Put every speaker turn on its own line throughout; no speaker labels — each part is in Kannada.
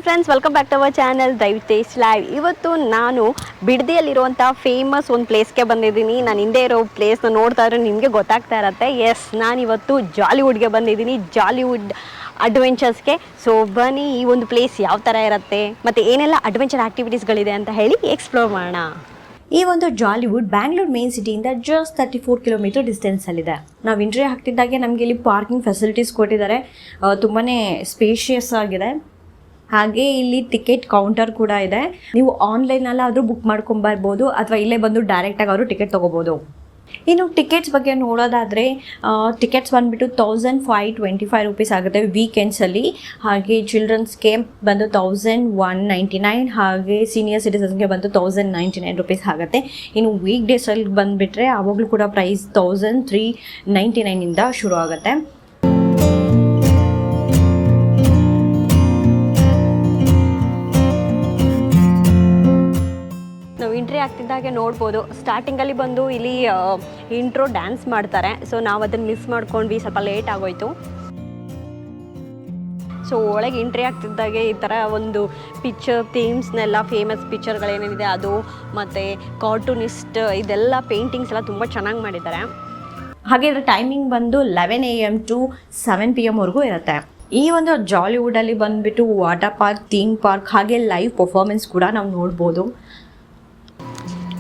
Hi friends, welcome back to our channel drive taste live. ಇವತ್ತು ನಾನು ಬಿಡದಿಯಲ್ಲಿರುವಂಥ ಫೇಮಸ್ ಒಂದು ಪ್ಲೇಸ್ಗೆ ಬಂದಿದ್ದೀನಿ. ನಾನು ಹಿಂದೆ ಇರೋ ಪ್ಲೇಸ್ನ ನೋಡ್ತಾ ಇದ್ರೆ ನಿಮಗೆ ಗೊತ್ತಾಗ್ತಾ ಇರತ್ತೆ. ಎಸ್, ನಾನಿವತ್ತು ಜಾಲಿವುಡ್ಗೆ ಬಂದಿದ್ದೀನಿ, ಜಾಲಿವುಡ್ ಅಡ್ವೆಂಚರ್ಸ್ಗೆ. ಸೊ ಬನ್ನಿ, ಈ ಒಂದು ಪ್ಲೇಸ್ ಯಾವ ಥರ ಇರುತ್ತೆ ಮತ್ತು ಏನೆಲ್ಲ ಅಡ್ವೆಂಚರ್ ಆ್ಯಕ್ಟಿವಿಟೀಸ್ಗಳಿದೆ ಅಂತ ಹೇಳಿ ಎಕ್ಸ್ಪ್ಲೋರ್ ಮಾಡೋಣ.
ಈ ಒಂದು ಜಾಲಿವುಡ್ ಬ್ಯಾಂಗ್ಳೂರ್ ಮೇನ್ ಸಿಟಿಯಿಂದ ಜಸ್ಟ್ 34 ಕಿಲೋಮೀಟರ್ ಡಿಸ್ಟೆನ್ಸಲ್ಲಿದೆ. ನಾವು ಎಂಟ್ರಿ ಆಗ್ತಿದ್ದಾಗೆ ನಮಗೆ ಇಲ್ಲಿ ಪಾರ್ಕಿಂಗ್ ಫೆಸಿಲಿಟೀಸ್ ಕೊಟ್ಟಿದ್ದಾರೆ. ತುಂಬಾ ಸ್ಪೇಷಿಯಸ್ ಆಗಿದೆ. ಹಾಗೆ ಇಲ್ಲಿ ಟಿಕೆಟ್ ಕೌಂಟರ್ ಕೂಡ ಇದೆ. ನೀವು ಆನ್ಲೈನಲ್ಲಾದರೂ ಬುಕ್ ಮಾಡ್ಕೊಂಬರ್ಬೋದು ಅಥವಾ ಇಲ್ಲೇ ಬಂದು ಡೈರೆಕ್ಟಾಗಿ ಅವರು ಟಿಕೆಟ್ ತೊಗೋಬೋದು. ಇನ್ನು ಟಿಕೆಟ್ಸ್ ಬಗ್ಗೆ ನೋಡೋದಾದರೆ ಟಿಕೆಟ್ಸ್ ಬಂದುಬಿಟ್ಟು 1525 ರುಪೀಸ್ ಆಗುತ್ತೆ ವೀಕೆಂಡ್ಸಲ್ಲಿ. ಹಾಗೆ ಚಿಲ್ಡ್ರನ್ಸ್ಗೆ ಬಂದು 1199, ಹಾಗೆ ಸೀನಿಯರ್ ಸಿಟಿಸನ್ಸ್ಗೆ ಬಂದು 1099 ರುಪೀಸ್ ಆಗುತ್ತೆ. ಇನ್ನು ವೀಕ್ ಡೇಸಲ್ಲಿ ಬಂದುಬಿಟ್ರೆ ಆವಾಗಲೂ ಕೂಡ ಪ್ರೈಸ್ 1399 ಶುರು ಆಗುತ್ತೆ.
ಎಂಟ್ರಿ ಆಗ್ತಿದ್ದಾಗೆ ನೋಡ್ಬೋದು, ಸ್ಟಾರ್ಟಿಂಗಲ್ಲಿ ಬಂದು ಇಲ್ಲಿ ಇಂಟ್ರೋ ಡ್ಯಾನ್ಸ್ ಮಾಡ್ತಾರೆ. ಸೊ ನಾವು ಅದನ್ನು ಮಿಸ್ ಮಾಡ್ಕೊಂಡ್ವಿ, ಸ್ವಲ್ಪ ಲೇಟ್ ಆಗೋಯ್ತು. ಸೊ ಒಳಗೆ ಎಂಟ್ರಿ ಆಗ್ತಿದ್ದಾಗೆ ಈ ಥರ ಒಂದು ಪಿಕ್ಚರ್ ಥೀಮ್ಸ್ನೆಲ್ಲ, ಫೇಮಸ್ ಪಿಕ್ಚರ್ಗಳೇನೇನಿದೆ ಅದು, ಮತ್ತು ಕಾರ್ಟೂನಿಸ್ಟ್ ಇದೆಲ್ಲ ಪೇಂಟಿಂಗ್ಸ್ ಎಲ್ಲ ತುಂಬ ಚೆನ್ನಾಗಿ ಮಾಡಿದ್ದಾರೆ.
ಹಾಗೆ ಇದರ ಟೈಮಿಂಗ್ ಬಂದು 11 AM to 7 PM ವರೆಗೂ ಇರುತ್ತೆ. ಈ ಒಂದು ಜಾಲಿವುಡಲ್ಲಿ ಬಂದುಬಿಟ್ಟು ವಾಟರ್ ಪಾರ್ಕ್, ಥೀಮ್ ಪಾರ್ಕ್, ಹಾಗೆ ಲೈವ್ ಪರ್ಫಾರ್ಮೆನ್ಸ್ ಕೂಡ ನಾವು ನೋಡ್ಬೋದು.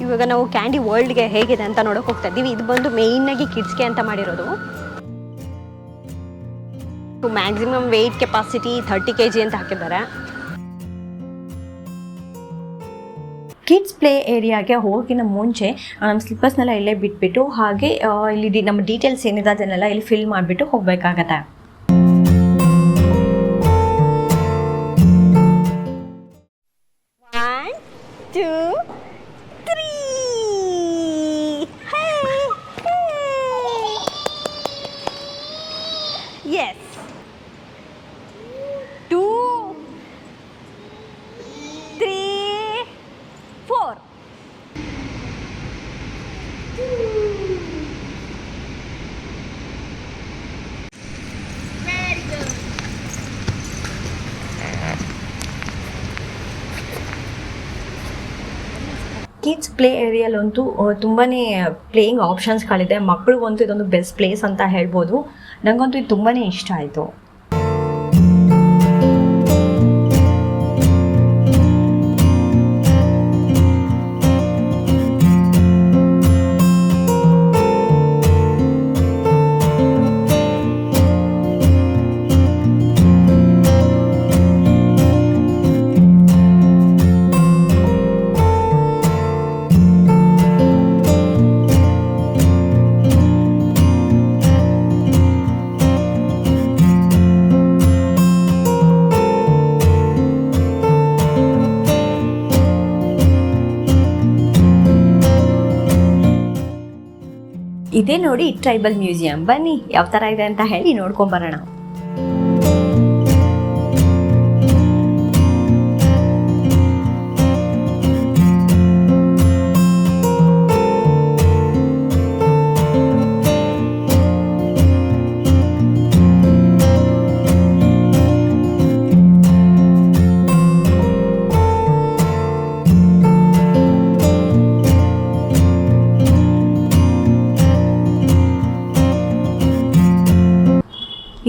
ಇವಾಗ ನಾವು ಕ್ಯಾಂಡಿ ವರ್ಲ್ಡ್ಗೆ ಹೇಗಿದೆ ಅಂತ ನೋಡೋಕೆ ಹೋಗ್ತಾ ಇದ್ದೀವಿ. ಇದು ಬಂದು ಮೇಯ್ನಾಗಿ ಕಿಡ್ಸ್ಗೆ ಅಂತ ಮಾಡಿರೋದು. ಮ್ಯಾಕ್ಸಿಮಮ್ ವೆಯ್ಟ್ ಕೆಪಾಸಿಟಿ 30 kg ಅಂತ ಹಾಕಿದ್ದಾರೆ.
ಕಿಡ್ಸ್ ಪ್ಲೇ ಏರಿಯಾಗೆ ಹೋಗೋಕ್ಕಿಂತ ಮುಂಚೆ ನಮ್ಮ ಸ್ಲಿಪ್ಪರ್ಸ್ನೆಲ್ಲ ಇಲ್ಲೇ ಬಿಟ್ಬಿಟ್ಟು, ಹಾಗೆ ಇಲ್ಲಿ ನಮ್ಮ ಡೀಟೇಲ್ಸ್ ಏನಿದೆ ಅದನ್ನೆಲ್ಲ ಇಲ್ಲಿ ಫಿಲ್ ಮಾಡಿಬಿಟ್ಟು ಹೋಗಬೇಕಾಗತ್ತೆ.
Yes. 2, 3, 4. Very good.
Kids play ಏರಿಯಲ್ಲಂತೂ ತುಂಬಾ ಪ್ಲೇಯಿಂಗ್ ಆಪ್ಷನ್ಸ್ಗಳಿದೆ. ಮಕ್ಕಳಿಗಂತೂ ಇದೊಂದು ಬೆಸ್ಟ್ ಪ್ಲೇಸ್ ಅಂತ ಹೇಳ್ಬೋದು. ನನಗಂತೂ ಇದು ತುಂಬಾ ಇಷ್ಟ ಆಯಿತು. ಇದೇ ನೋಡಿ ಟ್ರೈಬಲ್ ಮ್ಯೂಸಿಯಂ. ಬನ್ನಿ ಯಾವ ಥರ ಇದೆ ಅಂತ ಹೇಳಿ ನೋಡ್ಕೊಂಬರೋಣ.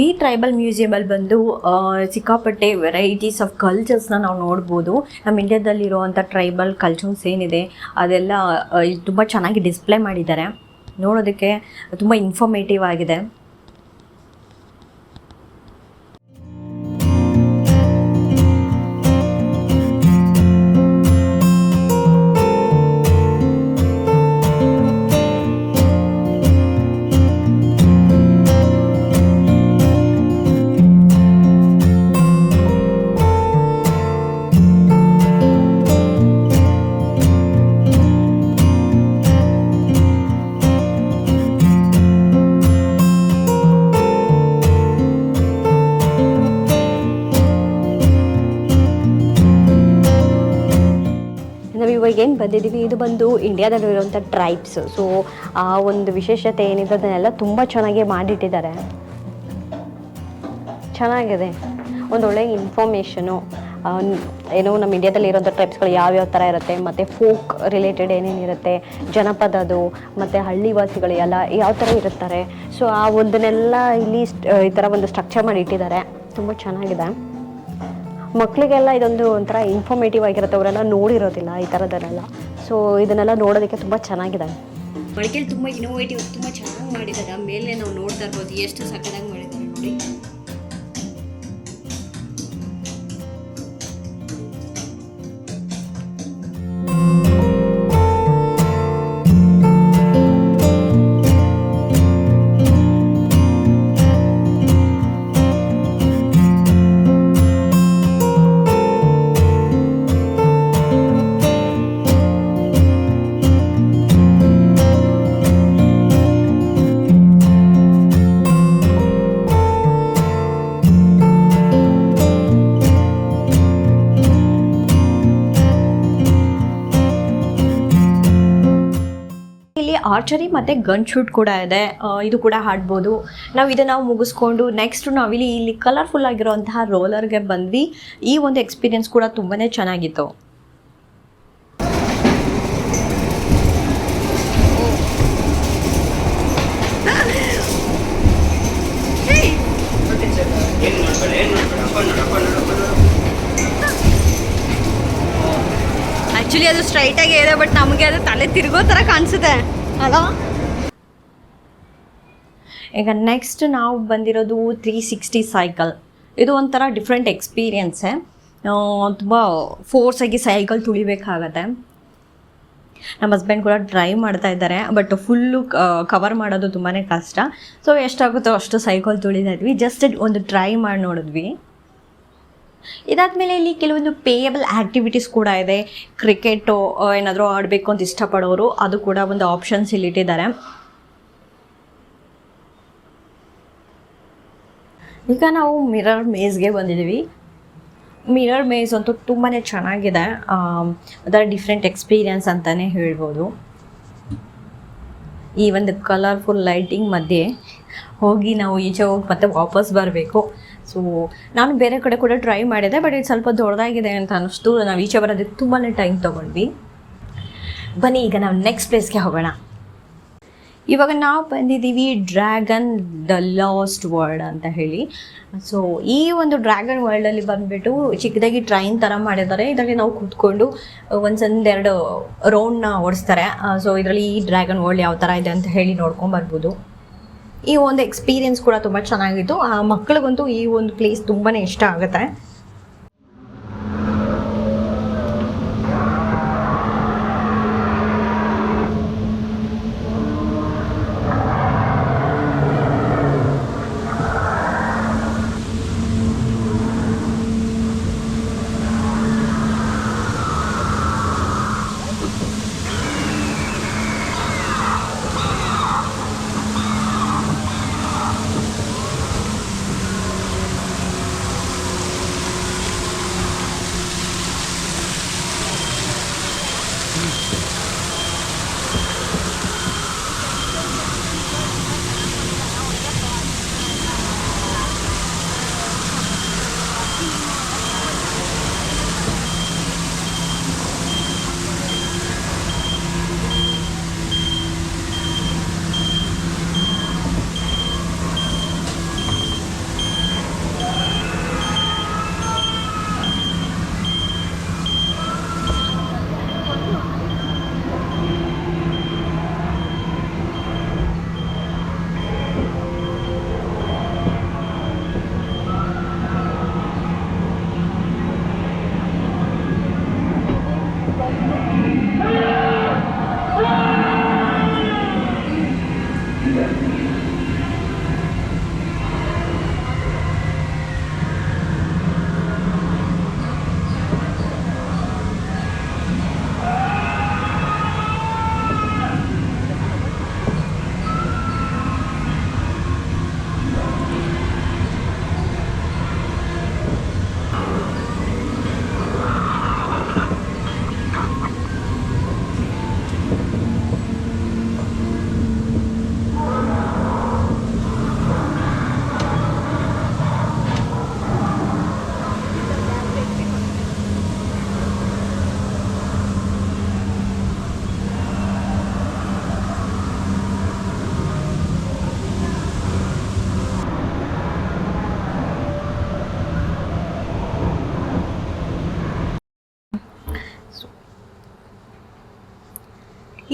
ಈ ಟ್ರೈಬಲ್ ಮ್ಯೂಸಿಯಮಲ್ಲಿ ಬಂದು ಸಿಕ್ಕಾಪಟ್ಟೆ ವೆರೈಟೀಸ್ ಆಫ್ ಕಲ್ಚರ್ಸ್ನ ನಾವು ನೋಡ್ಬೋದು. ನಮ್ಮ ಇಂಡಿಯಾದಲ್ಲಿರುವಂಥ ಟ್ರೈಬಲ್ ಕಲ್ಚರ್ಸ್ ಏನಿದೆ ಅದೆಲ್ಲ ತುಂಬ ಚೆನ್ನಾಗಿ ಡಿಸ್ಪ್ಲೇ ಮಾಡಿದ್ದಾರೆ. ನೋಡೋದಕ್ಕೆ ತುಂಬ ಇನ್ಫಾರ್ಮೇಟಿವ್ ಆಗಿದೆ.
ಏನು ಬಂದಿದ್ದೀವಿ, ಇದು ಬಂದು ಇಂಡಿಯಾದಲ್ಲಿರುವಂಥ ಟ್ರೈಬ್ಸ್. ಸೊ ಆ ಒಂದು ವಿಶೇಷತೆ ಏನಿದೆ ಅದನ್ನೆಲ್ಲ ತುಂಬ ಚೆನ್ನಾಗಿ ಮಾಡಿಟ್ಟಿದ್ದಾರೆ. ಚೆನ್ನಾಗಿದೆ, ಒಂದೊಳ್ಳೆ ಇನ್ಫಾರ್ಮೇಷನು. ಏನೋ ನಮ್ಮ ಇಂಡಿಯಾದಲ್ಲಿ ಇರೋಂಥ ಟ್ರೈಬ್ಸ್ಗಳು ಯಾವ್ಯಾವ ಥರ ಇರುತ್ತೆ, ಮತ್ತು ಫೋಕ್ ರಿಲೇಟೆಡ್ ಏನೇನಿರುತ್ತೆ, ಜನಪದದು ಮತ್ತು ಹಳ್ಳಿವಾಸಿಗಳು ಎಲ್ಲ ಯಾವ ಥರ ಇರುತ್ತಾರೆ. ಸೊ ಆ ಒಂದನ್ನೆಲ್ಲ ಇಲ್ಲಿ ಈ ಥರ ಒಂದು ಸ್ಟ್ರಕ್ಚರ್ ಮಾಡಿ ಇಟ್ಟಿದ್ದಾರೆ. ತುಂಬ ಚೆನ್ನಾಗಿದೆ. ಮಕ್ಕಳಿಗೆಲ್ಲ ಇದೊಂದು ಒಂಥರ ಇನ್ಫಾರ್ಮೇಟಿವ್ ಆಗಿರುತ್ತೆ, ಅವರೆಲ್ಲ ನೋಡಿರೋದಿಲ್ಲ ಈ ಥರದನ್ನೆಲ್ಲ. ಸೊ ಇದನ್ನೆಲ್ಲ ನೋಡೋದಕ್ಕೆ ತುಂಬ ಚೆನ್ನಾಗಿದೆ.
ಬಳಕೆಯಲ್ಲಿ ತುಂಬ ಇನೋವೇಟಿವ್, ತುಂಬ ಚೆನ್ನಾಗಿ ಮಾಡಿದ್ದಾರೆ. ಮೇಲೆ ನಾವು ನೋಡ್ತಾ ಇರ್ಬೋದು ಎಷ್ಟು ಸಕ್ಕತ್ತಾಗಿ ಮಾಡಿದ್ದಾರೆ ನೋಡಿ. ಆರ್ಚರಿ ಮತ್ತು ಗನ್ ಶೂಟ್ ಕೂಡ ಇದೆ. ಇದು ಕೂಡ ಆಡ್ಬೋದು ನಾವು. ಇದನ್ನು ಮುಗಿಸ್ಕೊಂಡು ನೆಕ್ಸ್ಟ್ ನಾವಿಲ್ಲಿ ಇಲ್ಲಿ ಕಲರ್ಫುಲ್ ಆಗಿರೋಂತಹ ರೋಲರ್ಗೆ ಬಂದ್ವಿ. ಈ ಒಂದು ಎಕ್ಸ್ಪೀರಿಯನ್ಸ್ ಕೂಡ ತುಂಬಾ ಚೆನ್ನಾಗಿತ್ತು. ಆ್ಯಕ್ಚುಲಿ ಅದು ಸ್ಟ್ರೈಟಾಗಿ ಇದೆ, ಬಟ್ ನಮಗೆ ಅದು ತಲೆ ತಿರುಗೋ ಥರ ಕಾಣಿಸುತ್ತೆ ಅಲ್ಲ. ಈಗ ನೆಕ್ಸ್ಟ್ ನಾವು ಬಂದಿರೋದು 360 ಸೈಕಲ್. ಇದು ಒಂಥರ ಡಿಫ್ರೆಂಟ್ ಎಕ್ಸ್ಪೀರಿಯನ್ಸೇ. ತುಂಬ ಫೋರ್ಸಾಗಿ ಸೈಕಲ್ ತುಳಿಬೇಕಾಗತ್ತೆ. ನಮ್ಮ ಹಸ್ಬೆಂಡ್ ಕೂಡ ಡ್ರೈವ್ ಮಾಡ್ತಾ ಇದ್ದಾರೆ, ಬಟ್ ಫುಲ್ಲು ಕವರ್ ಮಾಡೋದು ತುಂಬಾ ಕಷ್ಟ. ಸೊ ಎಷ್ಟಾಗುತ್ತೋ ಅಷ್ಟು ಸೈಕಲ್ ತುಳಿತಾ ಇದ್ವಿ. ಜಸ್ಟ್ ಒಂದು ಟ್ರೈ ಮಾಡಿ ನೋಡಿದ್ವಿ. ಇದಾದಮೇಲೆ ಇಲ್ಲಿ ಕೆಲವೊಂದು ಪೇಯಬಲ್ ಆ್ಯಕ್ಟಿವಿಟೀಸ್ ಕೂಡ ಇದೆ. ಕ್ರಿಕೆಟು ಏನಾದರೂ ಆಡಬೇಕು ಅಂತ ಇಷ್ಟಪಡೋರು ಅದು ಕೂಡ ಒಂದು ಆಪ್ಷನ್ಸ್ ಇಲ್ಲಿಟ್ಟಿದ್ದಾರೆ. ಈಗ ನಾವು ಮಿರರ್ ಮೇಜ್ಗೆ ಬಂದಿದ್ದೀವಿ. ಮಿರರ್ ಮೇಜ್ ಅಂತೂ ತುಂಬಾ ಚೆನ್ನಾಗಿದೆ. ಅದರ ಡಿಫ್ರೆಂಟ್ ಎಕ್ಸ್ಪೀರಿಯನ್ಸ್ ಅಂತಲೇ ಹೇಳ್ಬೋದು. ಈ ಒಂದು ಕಲರ್ಫುಲ್ ಲೈಟಿಂಗ್ ಮಧ್ಯೆ ಹೋಗಿ ನಾವು ಈಚೆ ಹೋಗಿ ಮತ್ತೆ ವಾಪಸ್ ಬರಬೇಕು. ಸೊ ನಾನು ಬೇರೆ ಕಡೆ ಕೂಡ ಟ್ರೈ ಮಾಡಿದೆ, ಬಟ್ ಇದು ಸ್ವಲ್ಪ ದೊಡ್ಡದಾಗಿದೆ ಅಂತ ಅನ್ನಿಸ್ತು. ನಾವು ಈಚೆ ಬರೋದಕ್ಕೆ ತುಂಬಾ ಟೈಮ್ ತೊಗೊಂಡ್ವಿ. ಬನ್ನಿ ಈಗ ನಾವು ನೆಕ್ಸ್ಟ್ ಪ್ಲೇಸ್ಗೆ ಹೋಗೋಣ. ಇವಾಗ ನಾವು ಬಂದಿದ್ದೀವಿ ಡ್ರ್ಯಾಗನ್ ದ ಲಾಸ್ಟ್ ವರ್ಲ್ಡ್ ಅಂತ ಹೇಳಿ. ಸೊ ಈ ಒಂದು ಡ್ರ್ಯಾಗನ್ ವರ್ಲ್ಡಲ್ಲಿ ಬಂದುಬಿಟ್ಟು ಚಿಕ್ಕದಾಗಿ ಟ್ರೈನ್ ಥರ ಮಾಡಿದ್ದಾರೆ. ಇದರಲ್ಲಿ ನಾವು ಕೂತ್ಕೊಂಡು ಒಂದೆರಡು ರೌಂಡ್ನ ಓಡಿಸ್ತಾರೆ. ಸೊ ಇದರಲ್ಲಿ ಈ ಡ್ರ್ಯಾಗನ್ ವರ್ಲ್ಡ್ ಯಾವ ಥರ ಇದೆ ಅಂತ ಹೇಳಿ ನೋಡ್ಕೊಂಬರ್ಬೋದು. ಈ ಒಂದು ಎಕ್ಸ್ಪೀರಿಯನ್ಸ್ ಕೂಡ ತುಂಬ ಚೆನ್ನಾಗಿತ್ತು. ಆ ಮಕ್ಕಳಿಗಂತೂ ಈ ಒಂದು ಪ್ಲೇಸ್ ತುಂಬಾ ಇಷ್ಟ ಆಗುತ್ತೆ.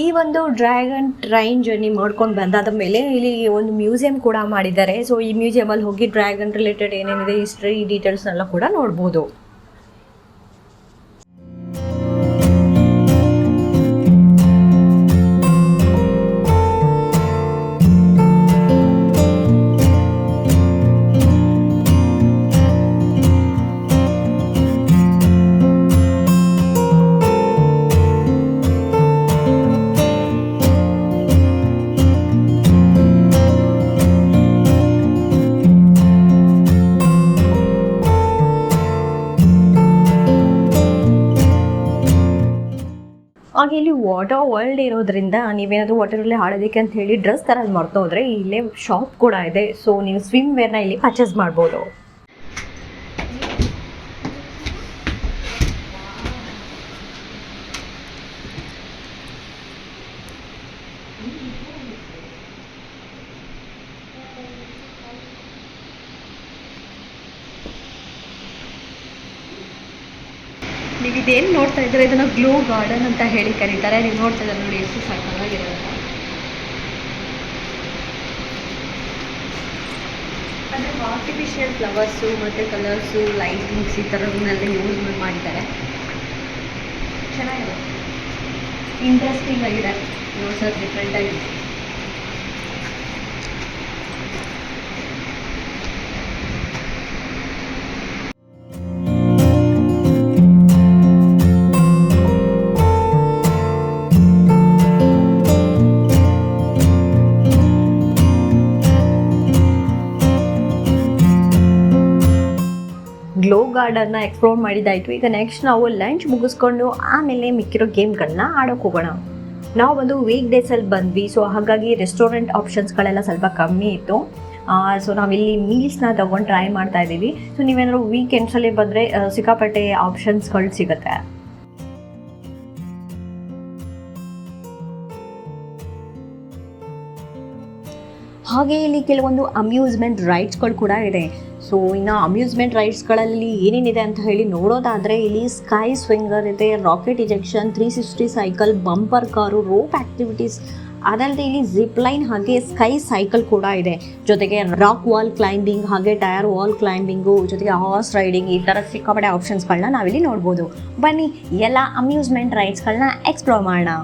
ಈ ಒಂದು ಡ್ರ್ಯಾಗನ್ ಟ್ರೈನ್ ಜರ್ನಿ ಮಾಡ್ಕೊಂಡು ಬಂದಾದ ಮೇಲೆ ಇಲ್ಲಿ ಒಂದು ಮ್ಯೂಸಿಯಂ ಕೂಡ ಮಾಡಿದ್ದಾರೆ. ಸೊ ಈ ಮ್ಯೂಸಿಯಮಲ್ಲಿ ಹೋಗಿ ಡ್ರ್ಯಾಗನ್ ರಿಲೇಟೆಡ್ ಏನೇನಿದೆ ಹಿಸ್ಟ್ರಿ ಡೀಟೇಲ್ಸ್ನೆಲ್ಲ ಕೂಡ ನೋಡ್ಬೋದು. ಹಾಗೆ ಇಲ್ಲಿ ವಾಟರ್ ವರ್ಲ್ಡ್ ಇರೋದ್ರಿಂದ ನೀವೇನಾದರೂ ವಾಟರಲ್ಲಿ ಆಡೋದಕ್ಕೆ ಅಂತ ಹೇಳಿ ಡ್ರೆಸ್ ತರೋದು ಮರ್ತೋದ್ರೆ ಇಲ್ಲೇ ಶಾಪ್ ಕೂಡ ಇದೆ. ಸೊ ನೀವು ಸ್ವಿಮ್ ವೇರ್ನ ಇಲ್ಲಿ ಪರ್ಚೇಸ್ ಮಾಡ್ಬೋದು. ನೀವು ಇದೇನು ನೋಡ್ತಾ ಇದ್ದೀರಾ ಇದನ್ನು ಗ್ಲೋ ಗಾರ್ಡನ್ ಅಂತ ಹೇಳಿ ಕರೀತಾರೆ. ನೀವು ನೋಡ್ತಾ ಇದ್ದಾರೆ ನೋಡಿ ಎಷ್ಟು ಸಕ್ಕತ್ತಾಗಿರುತ್ತೆ. ಅಂದರೆ ಆರ್ಟಿಫಿಷಿಯಲ್ ಫ್ಲವರ್ಸು ಮತ್ತು ಕಲರ್ಸು ಲೈಟಿಂಗ್ಸ್ ಈ ಥರದನ್ನೆಲ್ಲ ಯೂಸ್ ಮಾಡಿದ್ದಾರೆ. ಚೆನ್ನಾಗಿದೆ, ಇಂಟ್ರೆಸ್ಟಿಂಗ್ ಆಗಿದೆ ನೋಡ್ಸೋದು, ಡಿಫ್ರೆಂಟಾಗಿದೆ. Glow ಗಾರ್ಡನ್ನ explore ಮಾಡಿದ್ದಾಯಿತು. ಈಗ ನೆಕ್ಸ್ಟ್ ನಾವು ಲಂಚ್ ಮುಗಿಸ್ಕೊಂಡು ಆಮೇಲೆ ಮಿಕ್ಕಿರೋ ಗೇಮ್ಗಳನ್ನ ಆಡೋಕೆ ಹೋಗೋಣ. ನಾವು ಒಂದು ವೀಕ್ ಡೇಸಲ್ಲಿ ಬಂದ್ವಿ, ಸೊ ಹಾಗಾಗಿ ರೆಸ್ಟೋರೆಂಟ್ ಆಪ್ಷನ್ಸ್ಗಳೆಲ್ಲ ಸ್ವಲ್ಪ ಕಮ್ಮಿ ಇತ್ತು. ಸೊ ನಾವಿಲ್ಲಿ ಮೀಲ್ಸ್ನ ತೊಗೊಂಡು ಟ್ರೈ ಮಾಡ್ತಾ ಇದ್ದೀವಿ. ಸೊ ನೀವೇನಾದ್ರು ವೀಕೆಂಡ್ಸಲ್ಲಿ ಬಂದರೆ ಸಿಕ್ಕಾಪಟ್ಟೆ ಆಪ್ಷನ್ಸ್ಗಳು ಸಿಗುತ್ತೆ. ಹಾಗೆ ಇಲ್ಲಿ ಕೆಲವೊಂದು ಅಮ್ಯೂಸ್ಮೆಂಟ್ ರೈಡ್ಸ್ಗಳು ಕೂಡ ಇದೆ. ಸೊ ಇನ್ನು ಅಮ್ಯೂಸ್ಮೆಂಟ್ ರೈಡ್ಸ್ಗಳಲ್ಲಿ ಏನೇನಿದೆ ಅಂತ ಹೇಳಿ ನೋಡೋದಾದರೆ ಇಲ್ಲಿ ಸ್ಕೈ ಸ್ವಿಂಗರ್ ಇದೆ, rocket ejection, 360 cycle, bumper car, rope activities, ಅದಲ್ಲದೆ ಇಲ್ಲಿ ಜಿಪ್ ಲೈನ್ ಹಾಗೆ ಸ್ಕೈ ಸೈಕಲ್ ಕೂಡ ಇದೆ. ಜೊತೆಗೆ ರಾಕ್ ವಾಲ್ ಕ್ಲೈಂಬಿಂಗ್ ಹಾಗೆ ಟೈರ್ ವಾಲ್ ಕ್ಲೈಂಬಿಂಗು, ಜೊತೆಗೆ ಹಾರ್ಸ್ ರೈಡಿಂಗ್, ಈ ಥರ ಸಿಕ್ಕಾಪಟ್ಟೆ ಆಪ್ಷನ್ಸ್ಗಳನ್ನ ನಾವಿಲ್ಲಿ ನೋಡ್ಬೋದು. ಬನ್ನಿ ಎಲ್ಲ ಅಮ್ಯೂಸ್ಮೆಂಟ್ ರೈಡ್ಸ್ಗಳನ್ನ ಎಕ್ಸ್ಪ್ಲೋರ್ ಮಾಡೋಣ.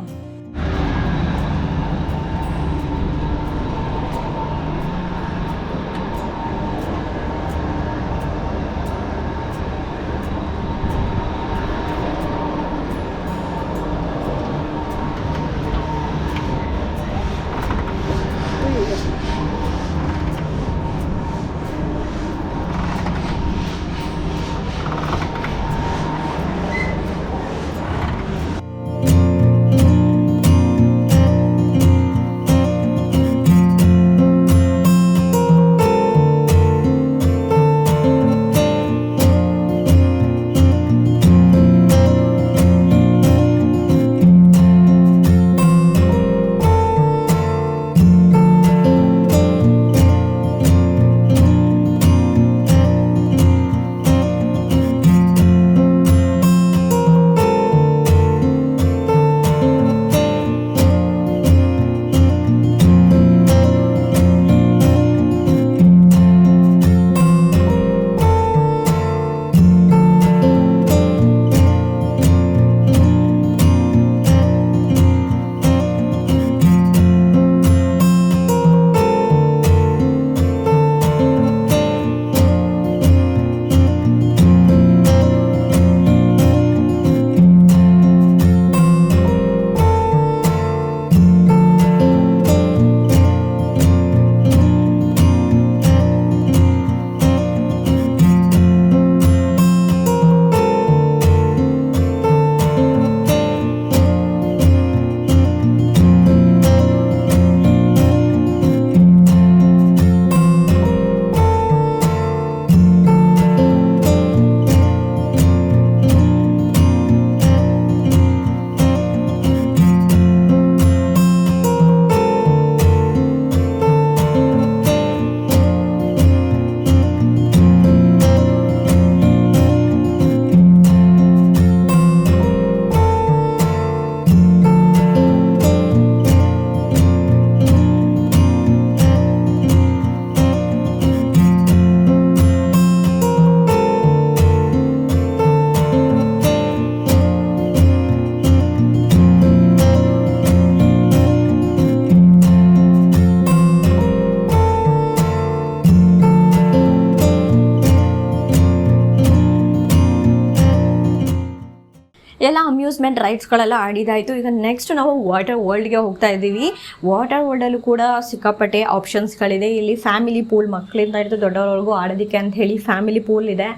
ಅಮ್ಯೂಸ್ಮೆಂಟ್ ರೈಡ್ಸ್ಗಳೆಲ್ಲ ಆಡಿದಾಯಿತು. ಈಗ ನೆಕ್ಸ್ಟ್ ನಾವು ವಾಟರ್ ವರ್ಲ್ಡ್ಗೆ ಹೋಗ್ತಾ ಇದ್ದೀವಿ. ವಾಟರ್ ವರ್ಲ್ಡಲ್ಲೂ ಕೂಡ ಸಿಕ್ಕಾಪಟ್ಟೆ ಆಪ್ಷನ್ಸ್ಗಳಿದೆ. ಇಲ್ಲಿ ಫ್ಯಾಮಿಲಿ ಪೂಲ್, ಮಕ್ಕಳಿಂದ ಹಿಡಿದು ದೊಡ್ಡವರವರೆಗೂ ಆಡೋದಕ್ಕೆ ಅಂತ ಹೇಳಿ ಫ್ಯಾಮಿಲಿ ಪೂಲ್ ಇದೆ,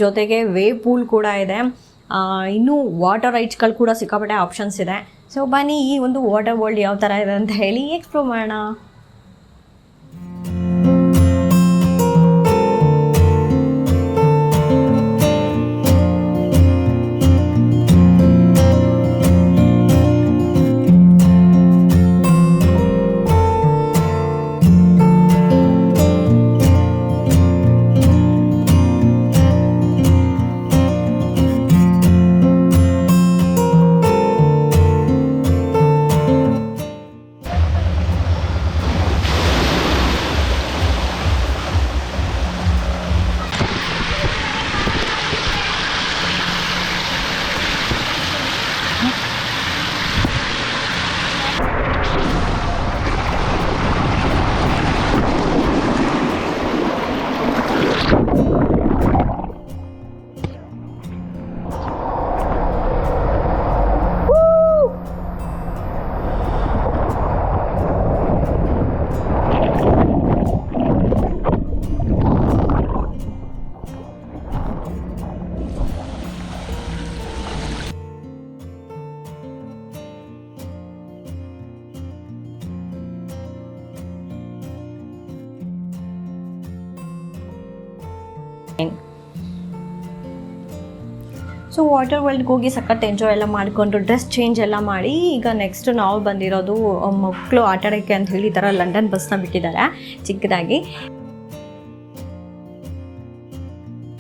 ಜೊತೆಗೆ ವೇವ್ ಪೂಲ್ ಕೂಡ ಇದೆ. ಇನ್ನೂ ವಾಟರ್ ರೈಡ್ಸ್ಗಳು ಕೂಡ ಸಿಕ್ಕಾಪಟ್ಟೆ ಆಪ್ಷನ್ಸ್ ಇದೆ. ಸೊ ಬನ್ನಿ ಈ ಒಂದು ವಾಟರ್ ವರ್ಲ್ಡ್ ಯಾವ ಥರ ಇದೆ ಅಂತ ಹೇಳಿ ಎಕ್ಸ್ಪ್ಲೋರ್ ಮಾಡೋಣ. ಸೊ ವಾಟರ್ ವರ್ಲ್ಡ್ಗೆ ಹೋಗಿ ಸಖತ್ ಎಂಜಾಯ್ ಎಲ್ಲ ಮಾಡಿಕೊಂಡು ಡ್ರೆಸ್ ಚೇಂಜ್ ಎಲ್ಲ ಮಾಡಿ ಈಗ ನೆಕ್ಸ್ಟ್ ನಾವು ಬಂದಿರೋದು ಮಕ್ಕಳು ಆಟ ಆಡೋಕ್ಕೆ ಅಂತ ಹೇಳಿ ಈ ಥರ ಲಂಡನ್ ಬಸ್ನ ಬಿಟ್ಟಿದ್ದಾರೆ ಚಿಕ್ಕದಾಗಿ.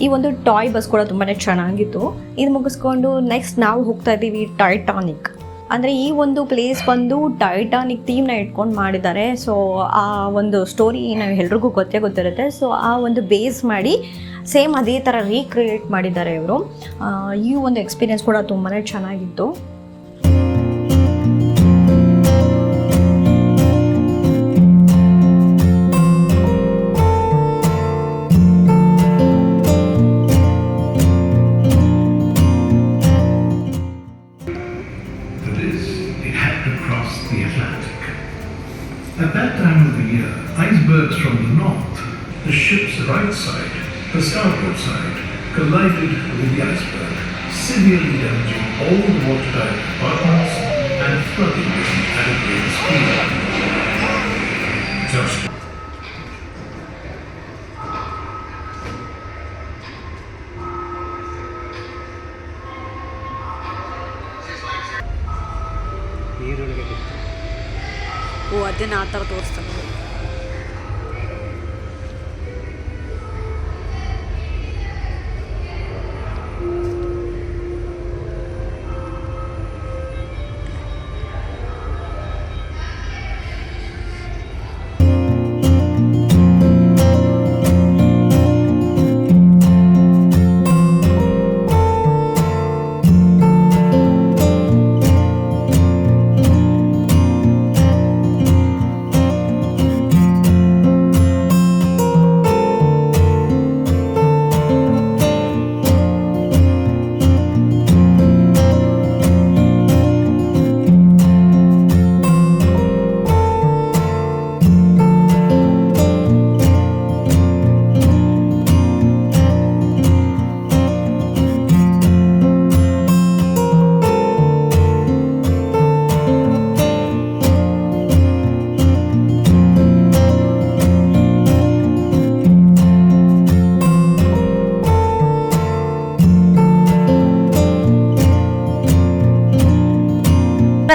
ಈ ಒಂದು ಟಾಯ್ ಬಸ್ ಕೂಡ ತುಂಬಾ ಚೆನ್ನಾಗಿತ್ತು. ಇದು ಮುಗಿಸ್ಕೊಂಡು ನೆಕ್ಸ್ಟ್ ನಾವು ಹೋಗ್ತಾ ಇದ್ದೀವಿ ಟೈಟಾನಿಕ್. ಅಂದರೆ ಈ ಒಂದು ಪ್ಲೇಸ್ ಬಂದು ಟೈಟಾನಿಕ್ ಥೀಮ್ನ ಇಟ್ಕೊಂಡು ಮಾಡಿದ್ದಾರೆ. ಸೊ ಆ ಒಂದು ಸ್ಟೋರಿ ನಾವು ಎಲ್ರಿಗೂ ಗೊತ್ತಿರುತ್ತೆ. ಸೊ ಆ ಒಂದು ಬೇಸ್ ಮಾಡಿ ಸೇಮ್ ಅದೇ ಥರ ರೀಕ್ರಿಯೇಟ್ ಮಾಡಿದ್ದಾರೆ ಇವರು. ಈ ಒಂದು ಎಕ್ಸ್ಪೀರಿಯೆನ್ಸ್ ಕೂಡ ತುಂಬಾ ಚೆನ್ನಾಗಿತ್ತು.
The Atlantic. At that time of the year, icebergs from the north, the ship's right side, the starboard side, collided with the iceberg, severely damaging all the watertight compartments and flooding them at a great speed. Just
ಓ ಅದನ್ನ ಆ ಥರ ತೋರಿಸ್ತಾರೆ.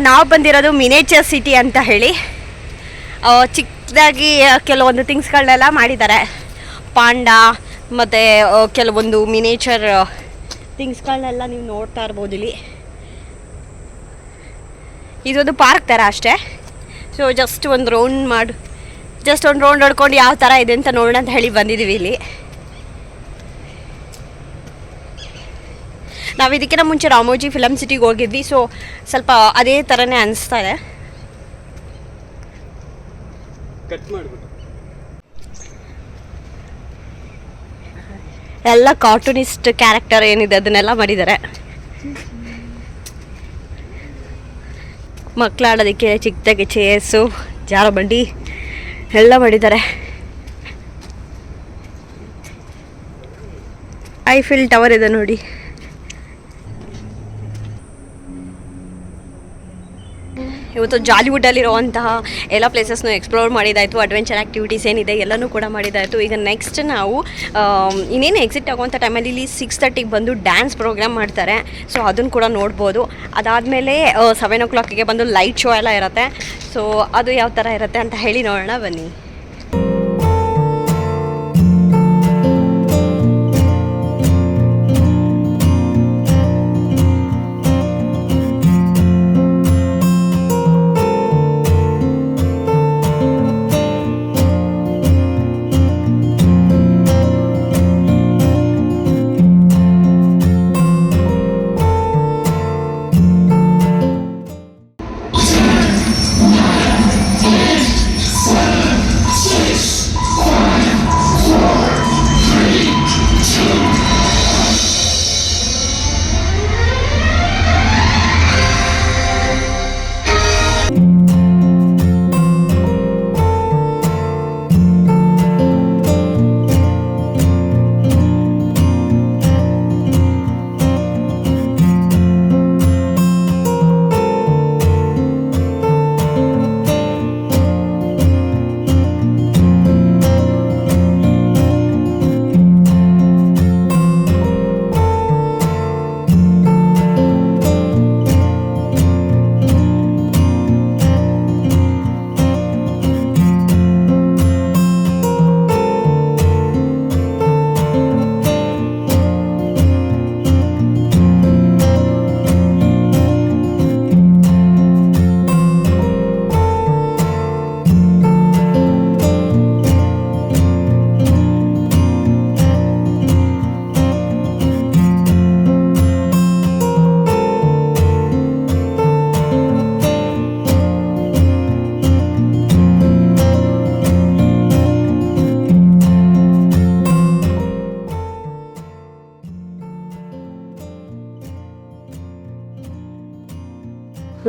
ನಾವು ಬಂದಿರೋದು ಮಿನೇಚರ್ ಸಿಟಿ ಅಂತ ಹೇಳಿ. ಚಿಕ್ಕದಾಗಿ ಕೆಲವೊಂದು ಥಿಂಗ್ಸ್ಗಳನ್ನೆಲ್ಲ ಮಾಡಿದ್ದಾರೆ. ಪಾಂಡಾ ಮತ್ತು ಕೆಲವೊಂದು ಮಿನೇಚರ್ ಥಿಂಗ್ಸ್ಗಳನ್ನೆಲ್ಲ ನೀವು ನೋಡ್ತಾ ಇರ್ಬೋದು ಇಲ್ಲಿ. ಇದೊಂದು ಪಾರ್ಕ್ ಥರ ಅಷ್ಟೇ. ಸೊ ಜಸ್ಟ್ ಒಂದು ರೌಂಡ್ ಹೊಡ್ಕೊಂಡು ಯಾವ ಥರ ಇದೆ ಅಂತ ನೋಡೋಣ ಅಂತ ಹೇಳಿ ಬಂದಿದ್ದೀವಿ ಇಲ್ಲಿ. ನಾವು ಇದಕ್ಕಿಂತ ಮುಂಚೆ ರಾಮೋಜಿ ಫಿಲಮ್ ಸಿಟಿಗೆ ಹೋಗಿದ್ವಿ. ಸೊ ಸ್ವಲ್ಪ ಅದೇ ಥರನೇ ಅನಿಸ್ತಾ ಇದೆ. ಎಲ್ಲ ಕಾರ್ಟೂನಿಸ್ಟ್ ಕ್ಯಾರೆಕ್ಟರ್ ಏನಿದೆ ಅದನ್ನೆಲ್ಲ ಮಾಡಿದ್ದಾರೆ. ಮಕ್ಳು ಆಡೋದಕ್ಕೆ ಚಿಕ್ಕದಾಗಿ ಚೇರ್ಸು, ಜಾರಬಂಡಿ ಎಲ್ಲ ಮಾಡಿದ್ದಾರೆ. ಐಫಿಲ್ ಟವರ್ ಇದೆ ನೋಡಿ. ಇವತ್ತು ಜಾಲಿವುಡ್ಡಲ್ಲಿರುವಂತಹ ಎಲ್ಲ ಪ್ಲೇಸಸ್ನು ಎಕ್ಸ್ಪ್ಲೋರ್ ಮಾಡಿದ್ದಾಯಿತು. ಅಡ್ವೆಂಚರ್ ಆ್ಯಕ್ಟಿವಿಟೀಸ್ ಏನಿದೆ ಎಲ್ಲನೂ ಕೂಡ ಮಾಡಿದ್ದಾಯಿತು. ಈಗ ನೆಕ್ಸ್ಟ್ ನಾವು ಇನ್ನೇನು ಎಕ್ಸಿಟ್ ಆಗುವಂಥ ಟೈಮಲ್ಲಿ ಇಲ್ಲಿ 6:30ಗೆ ಬಂದು ಡ್ಯಾನ್ಸ್ ಪ್ರೋಗ್ರಾಮ್ ಮಾಡ್ತಾರೆ. ಸೊ ಅದನ್ನು ಕೂಡ ನೋಡ್ಬೋದು. ಅದಾದಮೇಲೆ 7 o'clockಗೆ ಬಂದು ಲೈಟ್ ಶೋ ಎಲ್ಲ ಇರುತ್ತೆ. ಸೊ ಅದು ಯಾವ ಥರ ಇರುತ್ತೆ ಅಂತ ಹೇಳಿ ನೋಡೋಣ ಬನ್ನಿ.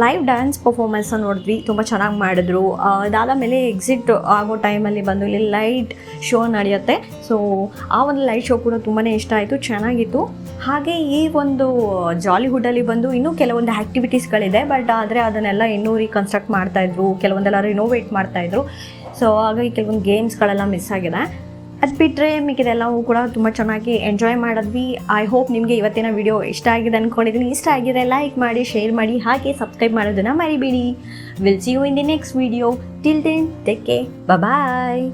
ಲೈವ್ ಡ್ಯಾನ್ಸ್ ಪರ್ಫಾರ್ಮೆನ್ಸ್ ನೋಡಿದ್ವಿ, ತುಂಬ ಚೆನ್ನಾಗಿ ಮಾಡಿದ್ರು. ಅದಾದಮೇಲೆ ಎಕ್ಸಿಟ್ ಆಗೋ ಟೈಮಲ್ಲಿ ಬಂದು ಇಲ್ಲಿ ಲೈಟ್ ಶೋ ನಡೆಯುತ್ತೆ. ಸೊ ಆ ಒಂದು ಲೈಟ್ ಶೋ ಕೂಡ ತುಂಬಾ ಇಷ್ಟ ಆಯಿತು, ಚೆನ್ನಾಗಿತ್ತು. ಹಾಗೆ ಈ ಒಂದು ಜಾಲಿವುಡ್ಡಲ್ಲಿ ಬಂದು ಇನ್ನೂ ಕೆಲವೊಂದು ಆ್ಯಕ್ಟಿವಿಟೀಸ್ಗಳಿದೆ, ಬಟ್ ಆದರೆ ಅದನ್ನೆಲ್ಲ ಇನ್ನೂ ರೀಕನ್ಸ್ಟ್ರಕ್ಟ್ ಮಾಡ್ತಾಯಿದ್ರು, ಕೆಲವೊಂದೆಲ್ಲ ರಿನೋವೇಟ್ ಮಾಡ್ತಾಯಿದ್ರು. ಸೊ ಹಾಗಾಗಿ ಕೆಲವೊಂದು ಗೇಮ್ಸ್ಗಳೆಲ್ಲ ಮಿಸ್ ಆಗಿದೆ. ಅದು ಬಿಟ್ಟರೆ ಮಿಕ್ಕಿದೆಲ್ಲವೂ ಕೂಡ ತುಂಬ ಚೆನ್ನಾಗಿ ಎಂಜಾಯ್ ಮಾಡಿದ್ವಿ. ಐ ಹೋಪ್ ನಿಮಗೆ ಇವತ್ತಿನ ವಿಡಿಯೋ ಇಷ್ಟ ಆಗಿದೆ ಅಂದ್ಕೊಂಡಿದ್ದೀನಿ. ಇಷ್ಟ ಆಗಿದೆ ಲೈಕ್ ಮಾಡಿ, ಶೇರ್ ಮಾಡಿ, ಹಾಗೆ ಸಬ್ಸ್ಕ್ರೈಬ್ ಮಾಡೋದನ್ನು ಮರಿಬೇಡಿ. Will see you in the next video. Till then take care, bye.